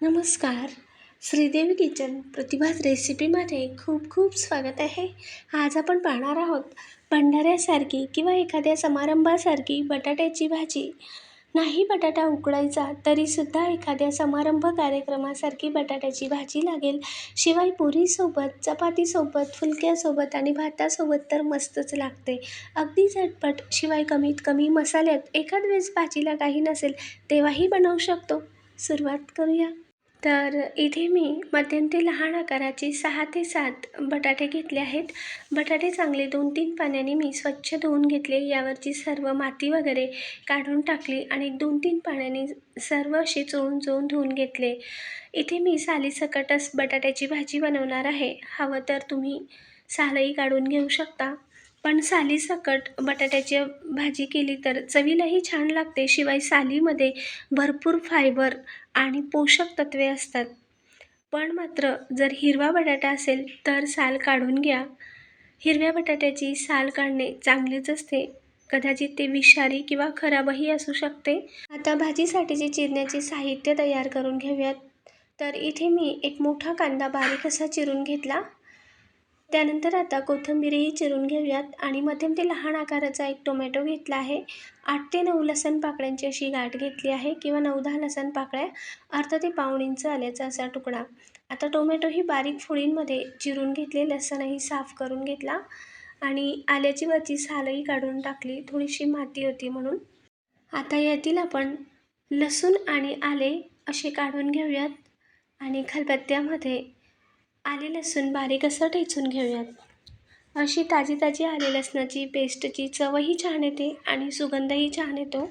नमस्कार. श्रीदेवी किचन प्रतिभाज रेसिपीमध्ये खूप खूप स्वागत आहे. आज आपण पाहणार आहोत भंडाऱ्यासारखी किंवा एखाद्या समारंभासारखी बटाट्याची भाजी. नाही बटाटा उकडायचा तरीसुद्धा एखाद्या समारंभ कार्यक्रमासारखी बटाट्याची भाजी लागेल. शिवाय पुरीसोबत, चपातीसोबत, फुलक्यासोबत आणि भातासोबत तर मस्तच लागते. अगदी झटपट, शिवाय कमीत कमी मसाल्यात. एखाद वेळेस भाजीला काही नसेल तेव्हाही बनवू शकतो. सुरुवात करूया. तर इथे मी मध्यम ते लहान आकाराचे 6 ते 7 बटाटे घेतले आहेत. बटाटे चांगले 2-3 पाण्याने मी स्वच्छ धुवून घेतले. यावरची सर्व माती वगैरे काढून टाकली आणि 2-3 पाण्याने सर्व असे चोळून धुवून घेतले. इथे मी सालीसकटच बटाट्याची भाजी बनवणार आहे. हवं तर तुम्ही सालही काढून घेऊ शकता. पण सालीसकट बटाट्याची भाजी केली तर चवीलाही छान लागते. शिवाय सालीमध्ये भरपूर फायबर आणि पोषक तत्वे असतात. पण मात्र जर हिरवा बटाटा असेल तर साल काढून घ्या. हिरव्या बटाट्याची साल काढणे चांगलेच असते. कदाचित ते विषारी किंवा खराबही असू शकते. आता भाजीसाठीचे चिरण्याचे साहित्य तयार करून घेऊयात. तर इथे मी एक मोठा कांदा बारीक असा चिरून घेतला. त्यानंतर आता कोथिंबीरही चिरून घेऊयात आणि मध्यम ते लहान आकाराचा एक टोमॅटो घेतला आहे. 8 ते 9 लसण पाकळ्यांची अशी गाठ घेतली आहे किंवा 9-10 लसण पाकळ्या, अर्धा ते पाऊण इंच आल्याचा असा तुकडा. आता टोमॅटोही बारीक फोडींमध्ये चिरून घेतले. लसणही साफ करून घेतला आणि आल्याची वरची सालही काढून टाकली. थोडीशी माती होती म्हणून. आता यातील आपण लसूण आणि आले असे काढून घेऊयात आणि खलबत्त्यामध्ये आले लसूण बारीक असं ठेचून घेऊयात. अशी ताजी आले लसणाची पेस्टची चवही छान येते आणि सुगंधही छान येतो.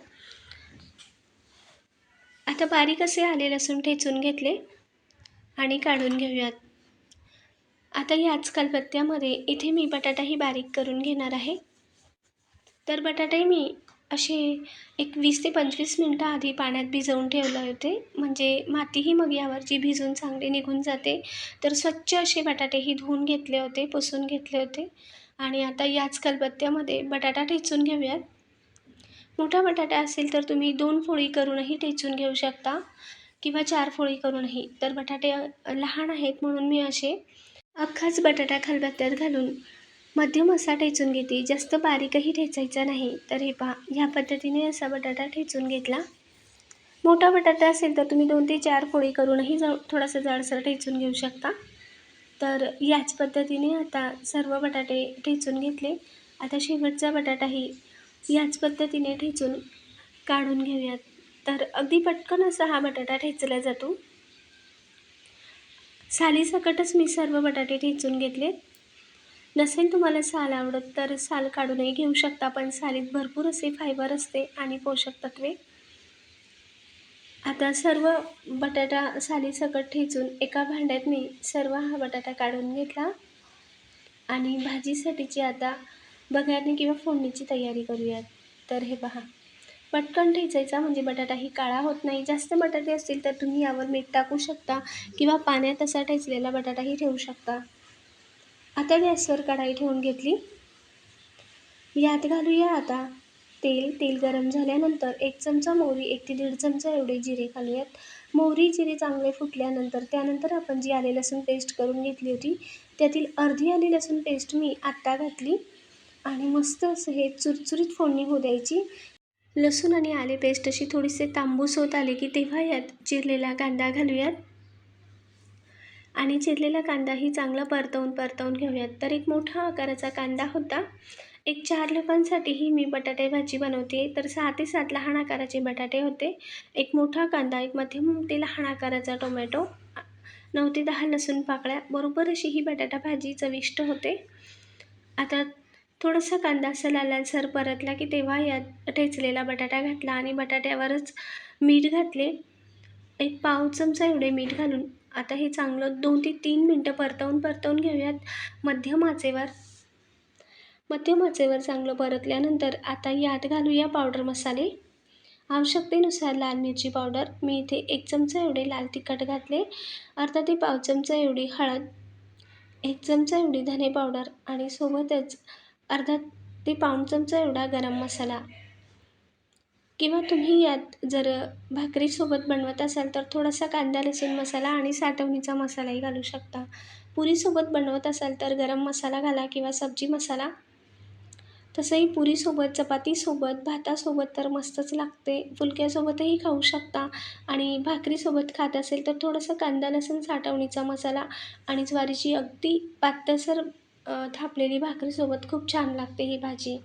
आता बारीक असे आले लसूण ठेचून घेतले आणि काढून घेऊयात. आता याच खलबत्त्यामध्ये इथे मी बटाटाही बारीक करून घेणार आहे. तर बटाटे मी असे एक 20 ते 25 मिनटं आधी पाण्यात भिजवून ठेवले होते. म्हणजे मातीही मग यावरची भिजून चांगली निघून जाते. तर स्वच्छ असे बटाटेही धुवून घेतले होते, पुसून घेतले होते. आणि आता याच खलबत्त्यामध्ये बटाटा ठेचून घेऊयात. मोठा बटाटा असेल तर तुम्ही 2 फोडी करूनही ठेचून घेऊ शकता किंवा 4 फोडी करूनही. तर बटाटे लहान आहेत म्हणून मी असे अख्खाच बटाटा खलबत्त्यात घालून मध्यम असा ठेचून घेते. जास्त बारीकही ठेचायचा नाही. तर हे पहा, ह्या पद्धतीने असा बटाटा ठेचून घेतला. मोठा बटाटा असेल तर तुम्ही 2 ते 4 फोडी करूनही थोडासा जाडसर ठेचून घेऊ शकता. तर याच पद्धतीने आता सर्व बटाटे ठेचून घेतले. आता शेवटचा बटाटाही याच पद्धतीने ठेचून काढून घेऊयात. तर अगदी पटकन असा हा बटाटा ठेचला जातो. सालीसकटच मी सर्व बटाटे ठेचून घेतले. नसेल तुम्हाला साल आवडत तर साल काढूनही घेऊ शकता, पण सालीत भरपूर असे फायबर असते आणि पोषक तत्वे. आता सर्व बटाटा सालीसकट ठेचून एका भांड्यात मी सर्व हा बटाटा काढून घेतला आणि भाजीसाठीची आता बघारणी किंवा फोडणीची तयारी करूयात. तर हे पहा, पटकन ठेचायचा म्हणजे बटाटाही काळा होत नाही. जास्त बटाटे असतील तर तुम्ही यावर मीठ टाकू शकता किंवा पाण्यात असा ठेचलेला बटाटाही ठेवू शकता. आता गॅसवर कढाई ठेवून घेतली. यात घालूया आता तेल गरम झाल्यानंतर 1 चमचा मोहरी, 1 ते 1.5 चमचा एवढे जिरे घालूयात. मोहरी जिरे चांगले फुटल्यानंतर त्यानंतर आपण जी आले लसूण पेस्ट करून घेतली होती त्यातील अर्धी आले लसूण पेस्ट मी आत्ता घातली आणि मस्त असं हे चुरचुरीत फोडणी होऊ द्यायची. लसूण आणि आले पेस्ट अशी थोडीसे तांबूस होत आले की तेव्हा यात चिरलेला कांदा घालूयात आणि चिरलेला कांदाही चांगला परतवून घेऊयात. तर एक मोठा आकाराचा कांदा होता. एक 4 लोकांसाठीही मी बटाटे भाजी बनवते. तर 6 ते 7 लहान आकाराचे बटाटे होते. एक मोठा कांदा, एक मध्यम ते लहान आकाराचा टोमॅटो, 9 ते 10 लसूण पाकळ्या. बरोबर अशी ही बटाटा भाजी चविष्ट होते. आता थोडासा कांदा असा लालसर परतला की तेव्हा यात ठेचलेला बटाटा घातला आणि बटाट्यावरच मीठ घातले. एक पाव चमचा एवढे मीठ घालून आता हे चांगलं 2 ते 3 मिनटं परतवून घेऊयात मध्यम आचेवर. चांगलं परतल्यानंतर आता यात घालूया पावडर मसाले. आवश्यकतेनुसार लाल मिरची पावडर, मी इथे 1 चमचा एवढे लाल तिखट घातले, अर्धा ते पाव चमचा एवढी हळद, 1 चमचा एवढी धने पावडर आणि सोबतच अर्धा ते पाऊण चमचा एवढा गरम मसाला. किंवा तुम्ही यात जर भाकरीसोबत बनवत असाल तर थोडासा कांदा लसूण मसाला आणि साठवणीचा मसालाही घालू शकता. पुरीसोबत बनवत असाल तर गरम मसाला घाला किंवा सब्जी मसाला. तसंही पुरीसोबत, चपातीसोबत, भातासोबत तर मस्तच लागते. फुलक्यासोबतही खाऊ शकता आणि भाकरीसोबत खात असेल तर थोडंसं कांदा लसूण साठवणीचा मसाला आणि ज्वारीची अगदी पातळसर थापलेली भाकरीसोबत खूप छान लागते ही भाजी.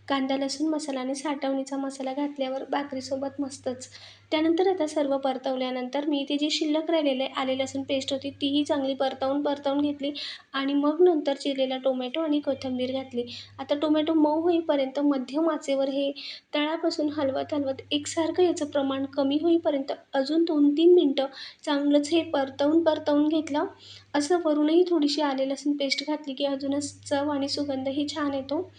कांदा लसूण मसाला आणि साठवणीचा मसाला घातल्यावर भाकरीसोबत मस्तच. त्यानंतर आता सर्व परतवल्यानंतर मी ती जी शिल्लक राहिलेले आले लसूण पेस्ट होती तीही चांगली परतवून घेतली आणि मग नंतर चिरलेला टोमॅटो आणि कोथिंबीर घातली. आता टोमॅटो मऊ होईपर्यंत मध्यम आचेवर हे तळापासून हलवत एकसारखं याचं प्रमाण कमी होईपर्यंत अजून 2-3 मिनटं चांगलंच हे परतवून घेतलं. असं वरूनही थोडीशी आले लसूण पेस्ट घातली की अजूनच चव आणि सुगंधही छान येतो.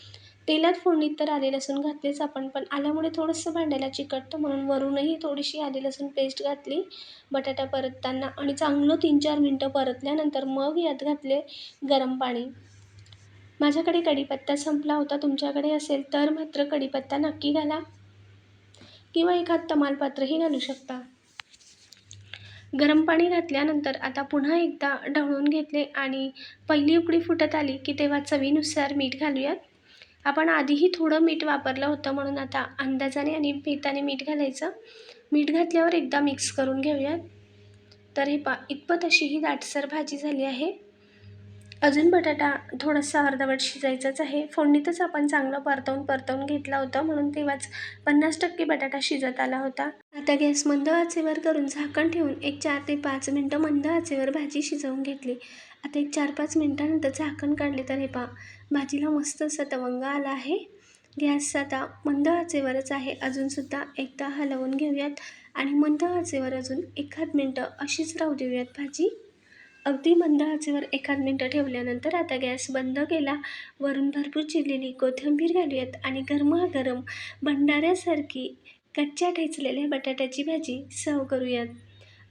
तेलात फोडणीत तर आले लसूण घातलेच आपण, पण आल्यामुळे थोडंसं भांड्याला चिकटतं म्हणून वरूनही थोडीशी आले लसूण पेस्ट घातली बटाटा परतताना आणि चांगलं 3-4 मिनटं परतल्यानंतर मग यात घातले गरम पाणी. माझ्याकडे कढीपत्ता संपला होता, तुमच्याकडे असेल तर मात्र कढीपत्ता नक्की घाला किंवा एखाद तमालपत्रही घालू शकता. गरम पाणी घातल्यानंतर आता पुन्हा एकदा ढवळून घेतले आणि पहिली उकळी फुटत आली की तेव्हा चवीनुसार मीठ घालूयात. आपण आधीही थोडं मीठ वापरलं होतं म्हणून आता अंदाजाने आणि बेताने मीठ घालायचं. मीठ घातल्यावर एकदा मिक्स करून घेऊयात. तर हे इतपत अशी ही दाटसर भाजी झाली आहे. अजून बटाटा थोडासा अर्धवट शिजायचाच आहे. फोडणीतच आपण चांगलं परतवून घेतला होता म्हणून तेव्हाच 50% बटाटा शिजत आला होता. आता गॅस मंद आचेवर करून झाकण ठेवून एक 4 ते 5 मिनटं मंद आचेवर भाजी शिजवून घेतली. आता एक 4-5 मिनटानंतर झाकण काढले तर हे भाजीला मस्त असा तवंग आला आहे. गॅस आता मंद आचेवरच आहे. अजूनसुद्धा एकदा हलवून घेऊयात आणि मंद आचेवर अजून एखाद मिनटं अशीच राहू देऊयात भाजी. अगदी मंद आचेवर एखाद मिनटं ठेवल्यानंतर आता गॅस बंद केला. वरून भरपूर चिरलेली कोथिंबीर घालूयात आणि गरमागरम भंडाऱ्यासारखी कच्च्या ठेचलेल्या बटाट्याची भाजी सर्व करूयात.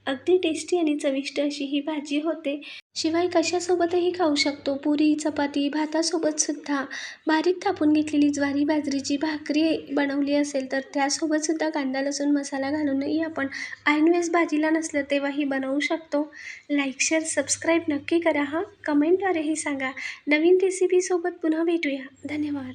अगदी टेस्टी आणि चविष्ट अशी ही भाजी होते. शिवाय कशासोबतही खाऊ शकतो. पुरी, चपाती, भातासोबतसुद्धा. बारीक थापून घेतलेली ज्वारी बाजरीची भाकरी बनवली असेल तर त्यासोबतसुद्धा कांदा लसूण मसाला घालूनही आपण ऐनवेळेस भाजीला नसलं तेव्हाही बनवू शकतो. लाईक, शेअर, सबस्क्राईब नक्की करा. कमेंटद्वारेही सांगा. नवीन रेसिपीसोबत पुन्हा भेटूया. धन्यवाद.